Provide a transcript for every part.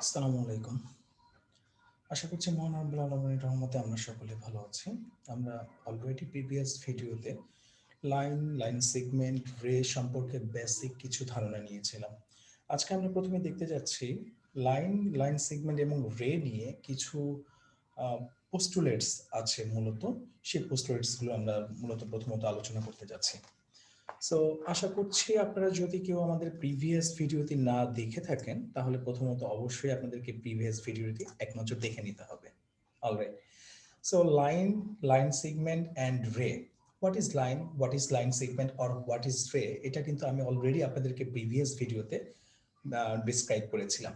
আসসালামু আলাইকুম। আশা করছি মহান রব্বুল আলামিনের রহমতে আমরা সকলে ভালো আছি। আমরা অলরেডি প্রিভিয়াস ভিডিওতে লাইন সেগমেন্ট, রে সম্পর্কে বেসিক কিছু ধারণা নিয়েছিলাম। আজকে আমরা প্রথমে দেখতে যাচ্ছি লাইন সেগমেন্ট এবং রে নিয়ে কিছু আ পোস্টুলেটস আছে মূলত। সেই পোস্টুলেটসগুলো আমরা মূলত প্রথমত আলোচনা করতে যাচ্ছি। সো আশা করছি আপনারা যদি কেউ আমাদের প্রিভিয়াস ভিডিওটি না দেখে থাকেন তাহলে প্রথমত অবশ্যই আপনাদেরকে প্রিভিয়াস ভিডিওটি এক নজর দেখে নিতে হবে। Alright. So line segment and ray. What is line segment or what is ray, এটা কিন্তু আমি অলরেডি আপনাদেরকে প্রিভিয়াস ভিডিওতে ডিসক্রাইব করেছিলাম।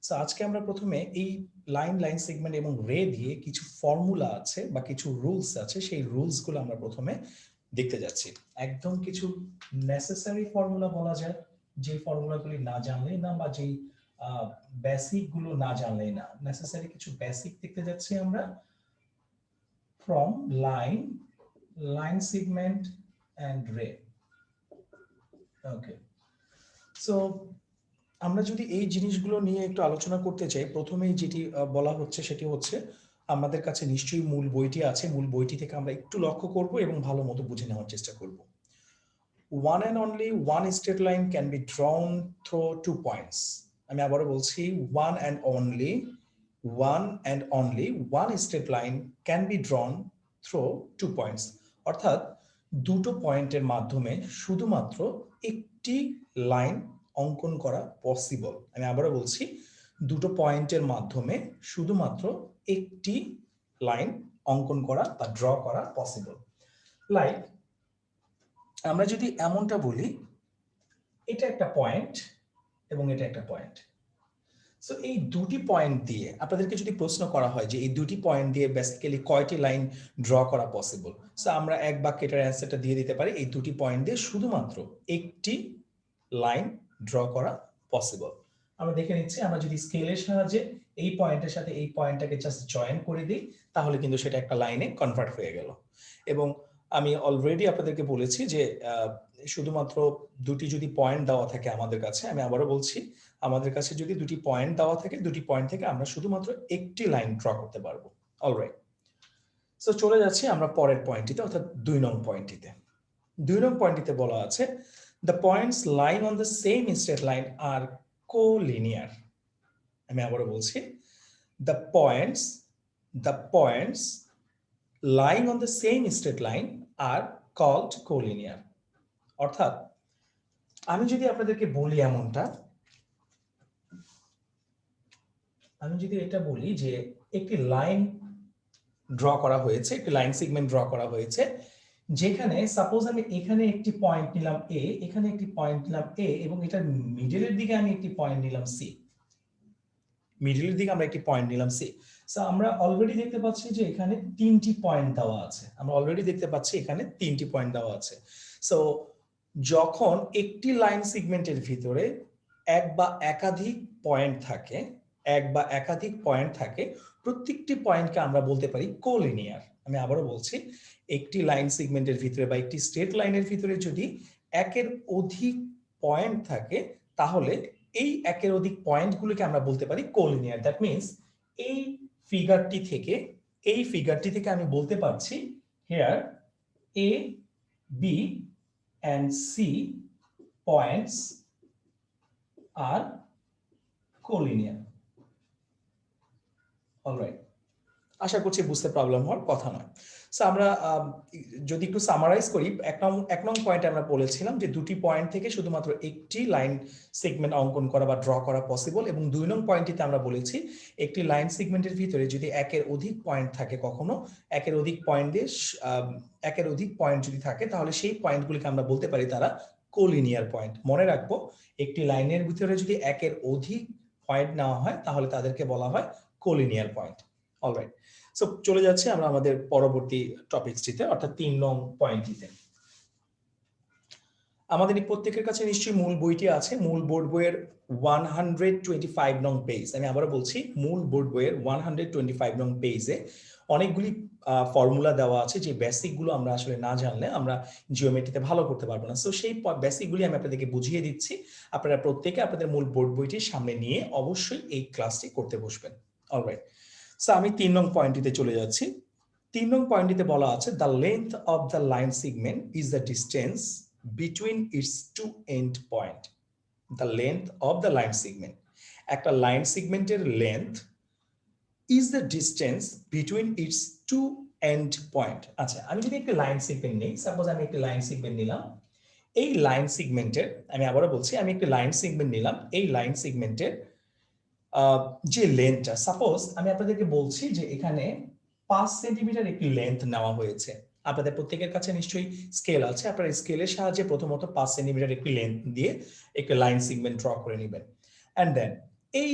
সো আজকে আমরা প্রথমে এই লাইন সেগমেন্ট এবং রে দিয়ে কিছু ফর্মুলা আছে বা কিছু রুলস আছে, সেই রুলসগুলো আমরা প্রথমে দেখতে যাচ্ছি। একদম কিছু নেসেসারি ফর্মুলা বলা যায়, যে ফর্মুলাগুলি না জানলেই না বা যেই বেসিক গুলো না জানলেই না, নেসেসারি কিছু বেসিক দেখতে যাচ্ছি আমরা ফ্রম লাইন সেগমেন্ট অ্যান্ড রে। ওকে, সো আমরা যদি এই জিনিসগুলো নিয়ে একটু আলোচনা করতে চাই, প্রথমেই যেটি বলা হচ্ছে সেটি হচ্ছে আমাদের কাছে নিশ্চয়ই মূল বইটি আছে, মূল বইটি থেকে আমরা একটু লক্ষ্য করব এবং ভালো মতো বুঝে নেওয়ার চেষ্টা করব। One and only one straight line can be drawn through 2 points. আমি আবারও বলছি, one and only one straight line can be drawn through 2 points. অর্থাৎ দুটো পয়েন্টের মাধ্যমে শুধুমাত্র একটি লাইন অঙ্কন করা পসিবল। আমি আবারও বলছি, দুটো পয়েন্টের মাধ্যমে শুধুমাত্র একটি লাইন অঙ্কন করা বা ড্র করা পসিবল। লাইক আমরা যদি এমনটা বলি, এটা একটা পয়েন্ট এবং এটা একটা পয়েন্ট। সো এই দুটি পয়েন্ট দিয়ে আপনাদেরকে যদি প্রশ্ন করা হয় যে এই দুটি পয়েন্ট দিয়ে বেসিক্যালি কয়টি লাইন ড্র করা পসিবল, সো আমরা এক বাক্যে এটার অ্যান্সারটা দিয়ে দিতে পারি, এই দুটি পয়েন্ট দিয়ে শুধুমাত্র একটি লাইন ড্র করা পসিবল। আমরা দেখে নিচ্ছি, আমরা যদি স্কেলের সাহায্যে এই পয়েন্টের সাথে এই পয়েন্টটাকে জাস্ট জয়েন করে দিই তাহলে কিন্তু সেটা একটা লাইনে কনভার্ট হয়ে গেল। এবং আমি অলরেডি আপনাদেরকে বলেছি যে শুধুমাত্র দুটি যদি পয়েন্ট দেওয়া থাকে আমাদের কাছে, আমি আবারও বলছি, আমাদের কাছে যদি দুটি পয়েন্ট দেওয়া থাকে, দুটি পয়েন্ট থেকে আমরা শুধুমাত্র একটি লাইন ড্র করতে পারবো। অলরাইট, সো চলে যাচ্ছি আমরা পরের পয়েন্টটিতে, অর্থাৎ 2 নং পয়েন্টটিতে। 2 নং পয়েন্টটিতে বলা আছে the points lying on the same straight line are collinear. আমি আবারও বলছি, the points lying on the same straight line are called collinear. অর্থাৎ আমি যদি আপনাদেরকে বলি এমনটা, আমি যদি এটা বলি যে একটি লাইন ড্র করা হয়েছে, একটি লাইন সেগমেন্ট ড্র করা হয়েছে, যেখানে সাপোজ আমি এখানে একটি পয়েন্ট নিলাম এ, এখানে একটি পয়েন্ট নিলাম এ, এবং এটার মিডলের দিকে আমি একটি পয়েন্ট নিলাম সি, মিডলের দিকে আমরা একটি পয়েন্ট নিলাম সি। সো আমরা অলরেডি দেখতে পাচ্ছি যে এখানে তিনটি পয়েন্ট দেওয়া আছে, আমরা অলরেডি দেখতে পাচ্ছি এখানে তিনটি পয়েন্ট দেওয়া আছে। সো যখন একটি লাইন সেগমেন্টের ভিতরে এক বা একাধিক পয়েন্ট থাকে, প্রত্যেকটি পয়েন্টকে আমরা বলতে পারি কোলিনিয়ার। আমি আবারও বলছি, একটি লাইন সেগমেন্টের ভিতরে বা একটি স্ট্রেট লাইনের ভিতরে যদি একের অধিক পয়েন্ট থাকে তাহলে এই একের অধিক পয়েন্টগুলোকে আমরা বলতে পারি কোলিনিয়ার। দ্যাট মিন্স এই ফিগারটি থেকে আমি বলতে পারছি here A, B and C points are collinear. All right, আশা করছি বুঝতে প্রবলেম হওয়ার কথা নয়। সো আমরা যদি একটু সামারাইজ করি, এক নং পয়েন্টে আমরা বলেছিলাম যে দুটি পয়েন্ট থেকে শুধুমাত্র একটি লাইন সেগমেন্ট অঙ্কন করা বা ড্র করা পসিবল, এবং 2 নং পয়েন্টটিতে আমরা বলেছি একটি লাইন সেগমেন্টের ভিতরে যদি একের অধিক পয়েন্ট থাকে, কখনো একের অধিক পয়েন্ট যদি থাকে তাহলে সেই পয়েন্টগুলিকে আমরা বলতে পারি তারা কোলিনিয়ার পয়েন্ট। মনে রাখবো, একটি লাইনের ভিতরে যদি একের অধিক পয়েন্ট নেওয়া হয় তাহলে তাদেরকে বলা হয় কোলিনিয়ার পয়েন্ট। অলরাইট, সো চলে যাচ্ছে আমরা আমাদের পরবর্তী টপিকসটিতে, অর্থাৎ 3 নং পয়েন্টটিতে। আমাদের এই প্রত্যেকের কাছে নিশ্চয়ই মূল বইটি আছে, মূল বোর্ড বইয়ের 125 নং পেজ। আমি আবারও বলছি, মূল বোর্ড বইয়ের 125 নং পেজে অনেকগুলি ফর্মুলা দেওয়া আছে, যে বেসিকগুলো আমরা আসলে না জানলে আমরা জিওমেট্রিতে ভালো করতে পারবো না। সো সেই বেসিকগুলি আমি আপনাদেরকে বুঝিয়ে দিচ্ছি। আপনারা প্রত্যেকে আপনাদের মূল বোর্ড বইটির সামনে নিয়ে অবশ্যই এই ক্লাসটি করতে বসবেন। অলরাইট, সো আমি 3 নং পয়েন্টটিতে চলে যাচ্ছি। 3 নং পয়েন্টটিতে বলা আছে, the length of the line segment is the distance between its two end point. The length of the line segment. একটা লাইন সেগমেন্টের length is the distance between its two end point. আচ্ছা, আমি যদি একটা লাইন সেগমেন্ট নেই, suppose আমি একটা line segment নিলাম, এই লাইন সেগমেন্টের, আমি আবারও বলছি, আমি একটা লাইন সেগমেন্ট নিলাম, এই লাইন সেগমেন্টের যে লেন্থটা, সাপোজ আমি আপনাদেরকে বলছি যে এখানে 5 সেন্টিমিটার একটি লেন্থ নেওয়া হয়েছে। আপনাদের প্রত্যেকের কাছে নিশ্চয়ই স্কেল আছে, আপনারা স্কেলের সাহায্যে প্রথমত 5 সেন্টিমিটার একটি লেন্থ দিয়ে একটা লাইন সেগমেন্ট ড্র করে নেবেন। অ্যান্ড দেন এই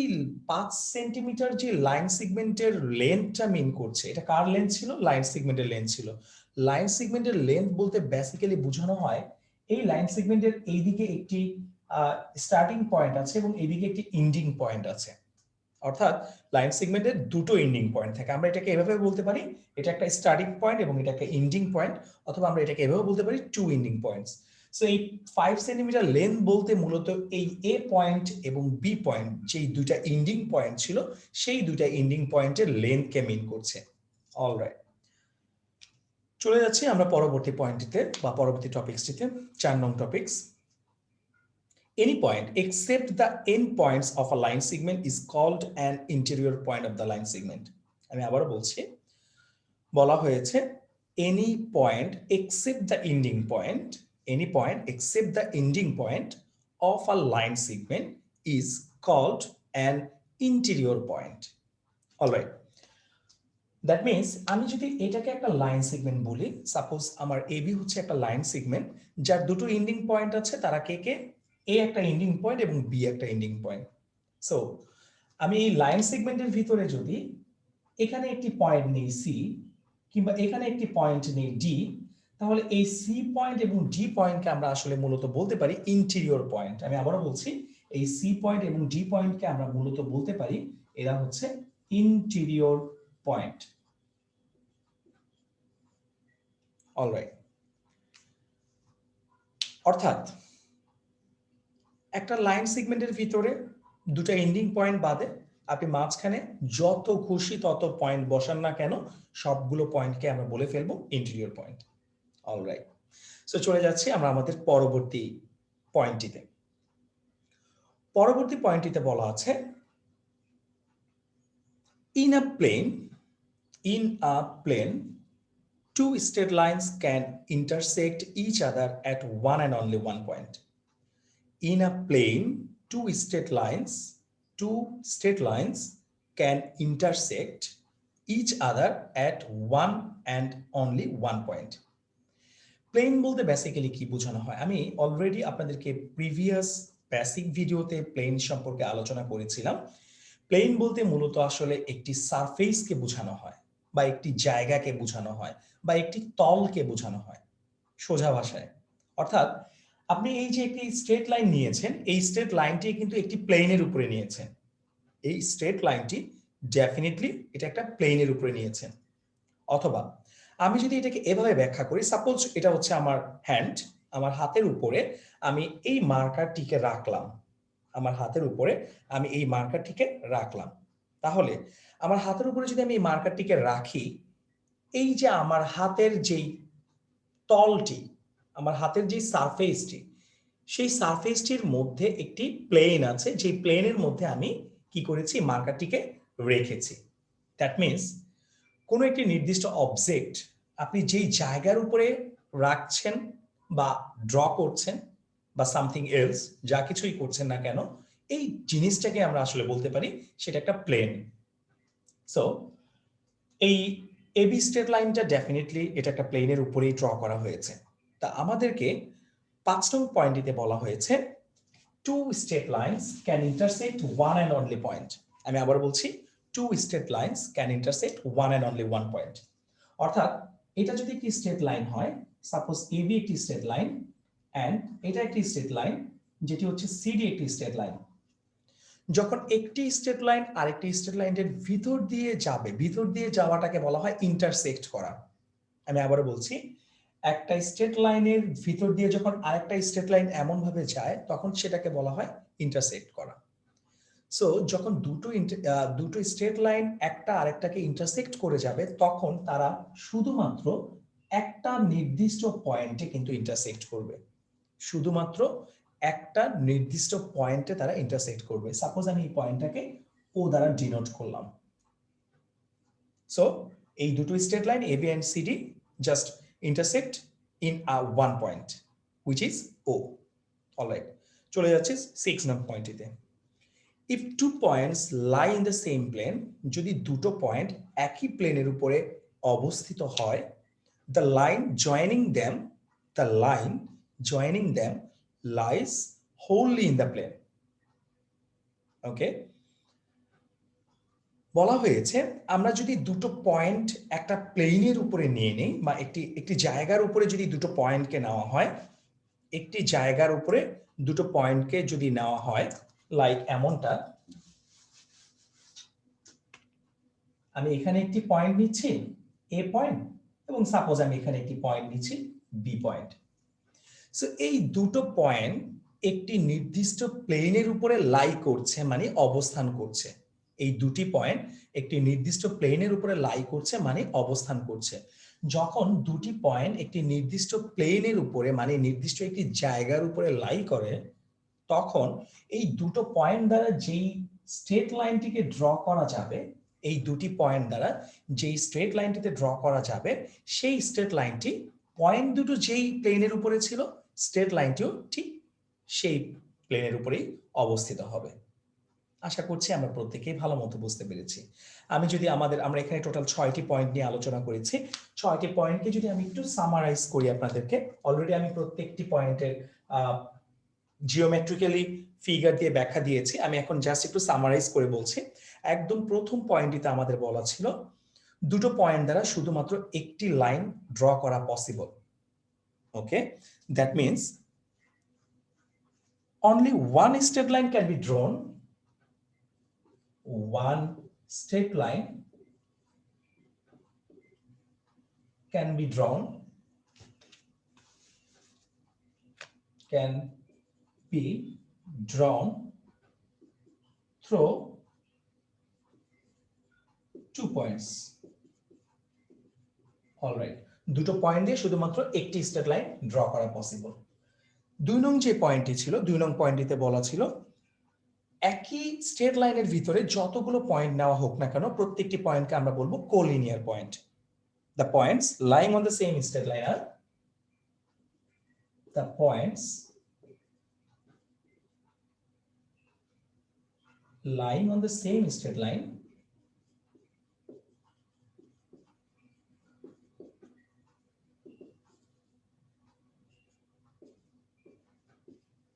5 সেন্টিমিটার যে লাইন সেগমেন্টের লেন্থটা মিন করছে, এটা কার লেন্থ ছিল? লাইন সেগমেন্টের লেন্থ ছিল। লাইন সেগমেন্টের লেন্থ বলতে বেসিক্যালি বোঝানো হয় এই লাইন সেগমেন্টের এইদিকে একটি স্টার্টিং পয়েন্ট আছে এবং এইদিকে একটি এন্ডিং পয়েন্ট আছে। অর্থাৎ লাইন সেগমেন্টের দুটো এন্ডিং পয়েন্ট থাকে। আমরা এটাকে এভাবে বলতে পারি, এটা একটা স্টার্টিং পয়েন্ট এবং এটা একটা এন্ডিং পয়েন্ট, অথবা আমরা এটাকে এভাবে বলতে পারি টু এন্ডিং পয়েন্টস। সো এই 5 সেন্টিমিটার লেন্থ বলতে মূলত এই এ পয়েন্ট এবং বি পয়েন্ট, যেই দুইটা এন্ডিং পয়েন্ট ছিল, সেই দুইটা এন্ডিং পয়েন্টের লেন্থকে মিন করছে। অলরাইট, চলে যাচ্ছি আমরা পরবর্তী পয়েন্টটিতে বা পরবর্তী টপিকসটিতে, 4 নং topics. Any point except the end points of a line segment is called an interior point of the line segment. আমি আবারও বলছি, বলা হয়েছে any point except the ending point, any point except the ending point of a line segment is called an interior point. All right. That means আমি যদি এটাকে একটা line segment বলি, সাপোজ আমার এবি হচ্ছে একটা লাইন সেগমেন্ট যার দুটো এন্ডিং পয়েন্ট আছে, তারা কে কে? এ একটা এন্ডিং পয়েন্ট এবং বি একটা এন্ডিং পয়েন্ট। সো আমি এই লাইন সেগমেন্টের ভিতরে যদি এখানে একটি পয়েন্ট নেই সি, কিংবা এখানে একটি পয়েন্ট নেই ডি, তাহলে এই সি পয়েন্ট এবং ডি পয়েন্টকে আমরা আসলে মূলত বলতে পারি ইন্টেরিয়র পয়েন্ট। আমি আবারও বলছি, এই সি পয়েন্ট এবং ডি পয়েন্টকে আমরা মূলত বলতে পারি এরা হচ্ছে ইন্টেরিয়র পয়েন্ট। অলরাইট, অর্থাৎ একটা লাইন সেগমেন্টের ভিতরে দুটো এন্ডিং পয়েন্ট বাদে আপনি মাঝখানে যত খুশি তত পয়েন্ট বসান না কেন, সবগুলো পয়েন্টকে আমরা বলে ফেলবো ইন্টেরিয়র পয়েন্ট। অলরাইট, সো চলে যাচ্ছি আমরা আমাদের পরবর্তী পয়েন্টটিতে। পরবর্তী পয়েন্টটিতে বলা আছে, in a plane two straight lines can intersect each other at one and only one point. In a plane, two straight lines can intersect each other at one and only one point. Plane বলতে basically কি বোঝানো হয়? আমি already আপনাদেরকে previous basic ভিডিওতে plane সম্পর্কে আলোচনা করেছিলাম। প্লেন বলতে মূলত আসলে একটি সারফেসকে বোঝানো হয়, বা একটি জায়গাকে বোঝানো হয়, বা একটি তলকে বোঝানো হয় সোজা ভাষায়। অর্থাৎ আপনি এই যে একটি স্ট্রেট লাইন নিয়েছেন, এই স্ট্রেট লাইনটি কিন্তু একটি প্লেনের উপরে নিয়েছেন। এই স্ট্রেট লাইনটি ডেফিনেটলি এটা একটা প্লেনের উপরে নিয়েছেন। অথবা আমি যদি এটাকে এভাবে ব্যাখ্যা করি, সাপোজ এটা হচ্ছে আমার হ্যান্ড, আমার হাতের উপরে আমি এই মার্কারটিকে রাখলাম, আমার হাতের উপরে আমি এই মার্কারটিকে রাখলাম। তাহলে আমার হাতের উপরে যদি আমি এই মার্কারটিকে রাখি, এই যে আমার হাতের যেই তলটি, আমার হাতের যে সারফেসটি, সেই সারফেসটির মধ্যে একটি প্লেন আছে, যে প্লেনের মধ্যে আমি কি করেছি? মার্কারটিকে রেখেছি। দ্যাট মিনস কোনো একটি নির্দিষ্ট অবজেক্ট আপনি যেই জায়গার উপরে রাখছেন বা ড্র করছেন বা সামথিং এলস, যা কিছুই করছেন না কেন, এই জিনিসটাকে আমরা আসলে বলতে পারি সেটা একটা প্লেন। সো এই এবি স্ট্রেট লাইনটা ডেফিনেটলি এটা একটা প্লেনের উপরেই ড্র করা হয়েছে। তা আমাদেরকে 5 নং পয়েন্টটিতে বলা হয়েছে, two straight lines can intersect one and only point. আমি আবার বলছি, two straight lines can intersect one and only one point. অর্থাৎ এটা যদি একটি স্ট্রেট লাইন হয়, সাপোজ এবি একটি স্ট্রেট লাইন, অ্যান্ড এটা একটি স্ট্রেট লাইন, যেটি হচ্ছে সিডি একটি স্ট্রেট লাইন। যখন একটি স্ট্রেট লাইন আরেকটি স্ট্রেট লাইনের ভিতর দিয়ে যাবে, ভিতর দিয়ে যাওয়াটাকে বলা হয় ইন্টারসেক্ট করা। আমি আবারও বলছি, একটা স্ট্রেট লাইনের ভিতর দিয়ে যখন আরেকটা স্ট্রেট লাইন এমন ভাবে যায়, তখন সেটাকে বলা হয় ইন্টারসেক্ট করা। সো যখন দুটো স্ট্রেট লাইন একটা আরেকটাকে ইন্টারসেক্ট করে যাবে, তখন তারা শুধুমাত্র একটা নির্দিষ্ট পয়েন্টে কিন্তু ইন্টারসেক্ট করবে, শুধুমাত্র একটা নির্দিষ্ট পয়েন্টে তারা ইন্টারসেক্ট করবে। সাপোজ আমি এই পয়েন্টটাকে ও দ্বারা ডিনোট করলাম। সো এই দুটো straight line AB and CD just intersect in one point which is O. Alright, চলে যাচ্ছে 6 নম্বর পয়েন্টটিতে। If two points lie in the same plane, যদি দুটো পয়েন্ট একই প্লেনের উপরে অবস্থিত হয়, the line joining them lies wholly in the plane. Okay, বলা হয়েছে আমরা যদি দুটো পয়েন্ট একটা প্লেনের উপরে নিয়ে নিই, বা একটি জায়গার উপরে যদি দুটো পয়েন্টকে নেওয়া হয়, একটি জায়গার উপরে দুটো পয়েন্টকে যদি নেওয়া হয়, লাইক এমনটা, আমি এখানে একটি পয়েন্ট নিচ্ছি এ পয়েন্ট, এবং সাপোজ আমি এখানে একটি পয়েন্ট নিচ্ছি বি পয়েন্ট। সো এই দুটো পয়েন্ট একটি নির্দিষ্ট প্লেনের উপরে লাই করছে, মানে অবস্থান করছে। এই দুটি পয়েন্ট একটি নির্দিষ্ট প্লেনের উপরে লাই করছে, মানে অবস্থান করছে। যখন দুটি পয়েন্ট একটি নির্দিষ্ট প্লেনের উপরে, মানে নির্দিষ্ট একটি জায়গার উপরে লাই করে, তখন এই দুটো পয়েন্ট দ্বারা যেই স্ট্রেট লাইনটিকে ড্র করা যাবে, এই দুটি পয়েন্ট দ্বারা যেই স্ট্রেট লাইনটিতে ড্র করা যাবে, সেই স্ট্রেট লাইনটি পয়েন্ট দুটো যেই প্লেনের উপরে ছিল, স্ট্রেট লাইনটিও ঠিক সেই প্লেনের উপরেই অবস্থিত হবে। আশা করছি আমরা প্রত্যেকেই ভালো মতো বুঝতে পেরেছি। আমি যদি আমরা এখানে টোটাল 6টি পয়েন্ট নিয়ে আলোচনা করেছি। 6টি পয়েন্টকে যদি আমি একটু সামারাইজ করি আপনাদেরকে, অলরেডি আমি প্রত্যেকটি পয়েন্টের জিওমেট্রিক্যালি ফিগার দিয়ে ব্যাখ্যা দিয়েছি। আমি এখন জাস্ট একটু সামারাইজ করে বলছি। একদম প্রথম পয়েন্টটিতে আমাদের বলা ছিল দুটো পয়েন্ট দ্বারা শুধুমাত্র একটি লাইন ড্র করা possible. Okay, that means only one straight line can be drawn. One straight line can be drawn, through 2 points. Alright, দুটো পয়েন্ট দিয়ে শুধুমাত্র একটি স্ট্রেট লাইন ড্র করা পসিবল। 2 নং যে পয়েন্টটি ছিল, 2 নং পয়েন্টটিতে বলা ছিল একই স্ট্রেট লাইনের ভিতরে যতগুলো পয়েন্ট নেওয়া হোক না কেন, প্রত্যেকটি পয়েন্টকে আমরা বলবো collinear point. The points lying on the same straight line are the points lying on the same straight line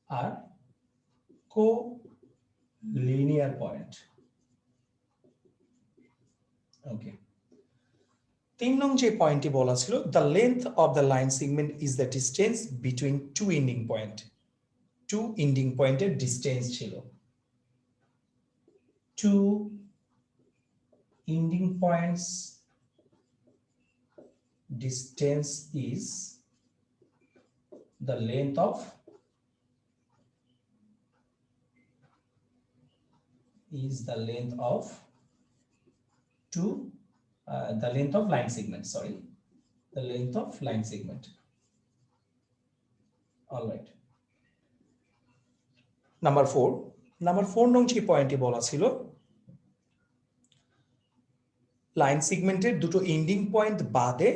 are co-linear point. Okay. 3 নং যে পয়েন্টটি বলা ছিল, the length of the line segment is the distance between two ending point. Two ending পয়েন্টের distance ছিল। Two ending points distance is the length of the length of line segment, sorry, the length of line segment. All right. Number 4 নং যে পয়েন্টটি বলা ছিল, line সেগমেন্টের দুটো ending point বাদে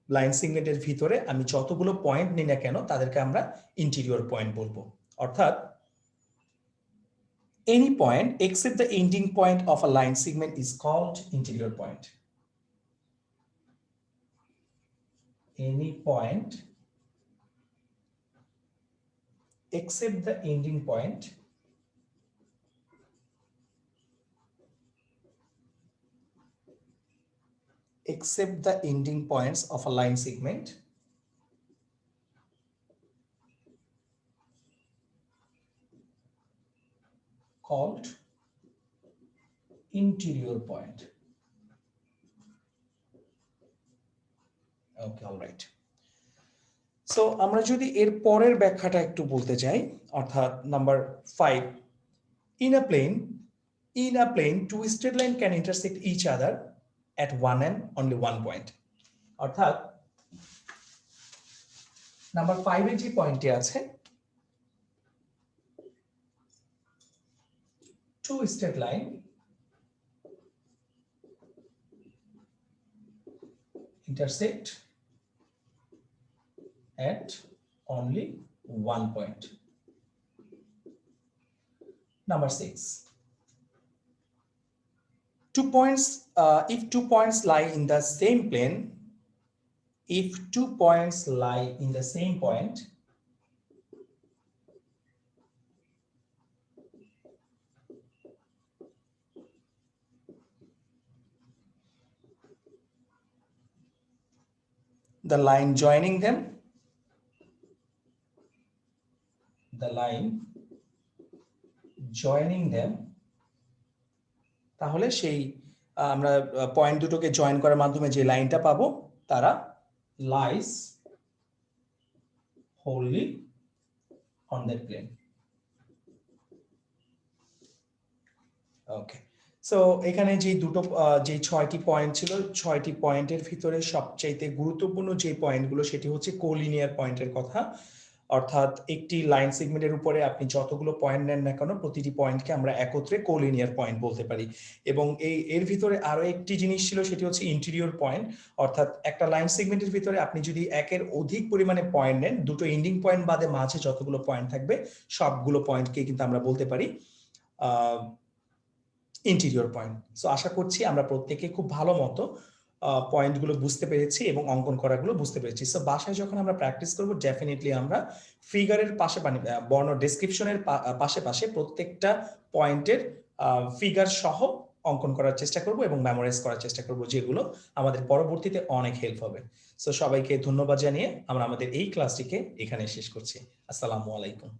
লাইন সেগমেন্টের ভিতরে আমি যতগুলো পয়েন্ট নিই না কেন, তাদেরকে আমরা ইন্টেরিয়র পয়েন্ট বলবো। অর্থাৎ any point except the ending point of a line segment is called interior point. Any point except the ending point of a line segment called interior point. Okay, all right. So আমরা যদি এর পরের ব্যাখ্যাটা একটু বলতে চাই, অর্থাৎ number 5, in a plane two straight line can intersect each other at one and only one point. অর্থাৎ নাম্বার 5 এর যে পয়েন্টটি আছে, two straight line intersect at only one point. Number 6, if 2 points lie in the same plane, if 2 points lie in the same point, the line joining them তাহলে সেই আমরা point দুটোকে join করার মাধ্যমে যে লাইনটা পাবো তারা lies wholly on that plane. Okay, so এখানে যে দুটো যে 6টি পয়েন্ট ছিল, 6টি পয়েন্টের ভিতরে সবচেয়ে গুরুত্বপূর্ণ যে পয়েন্টগুলো সেটি হচ্ছে কোলিনিয়ার পয়েন্টের কথা। অর্থাৎ একটি লাইন সেগমেন্টের উপরে আপনি যতগুলো পয়েন্ট নেন না কেন, প্রতিটি পয়েন্টকে আমরা একত্রে কোলিনিয়ার পয়েন্ট বলতে পারি। এবং এর ভিতরে আরো একটি জিনিস ছিল, সেটি হচ্ছে ইন্টেরিয়র পয়েন্ট। অর্থাৎ একটা লাইন সেগমেন্টের ভিতরে আপনি যদি একের অধিক পরিমাণে পয়েন্ট নেন, দুটো এন্ডিং পয়েন্ট বাদে মাঝে যতগুলো পয়েন্ট থাকবে সবগুলো পয়েন্টকে কিন্তু আমরা বলতে পারি ইন্টেরিয়র পয়েন্ট। সো আশা করছি আমরা প্রত্যেকে খুব ভালো মতো পয়েন্টগুলো বুঝতে পেরেছি এবং অঙ্কন করাগুলো বুঝতে পেরেছি। সো বাসায় যখন আমরা প্র্যাকটিস করব, ডেফিনেটলি আমরা ফিগারের পাশে বর্ণ ডেসক্রিপশনের পাশে প্রত্যেকটা পয়েন্টের ফিগার সহ অঙ্কন করার চেষ্টা করব এবং মেমোরাইজ করার চেষ্টা করব, যেগুলো আমাদের পরবর্তীতে অনেক হেল্প হবে। সো সবাইকে ধন্যবাদ জানিয়ে আমরা আমাদের এই ক্লাসটিকে এখানে শেষ করছি। আসসালামু আলাইকুম।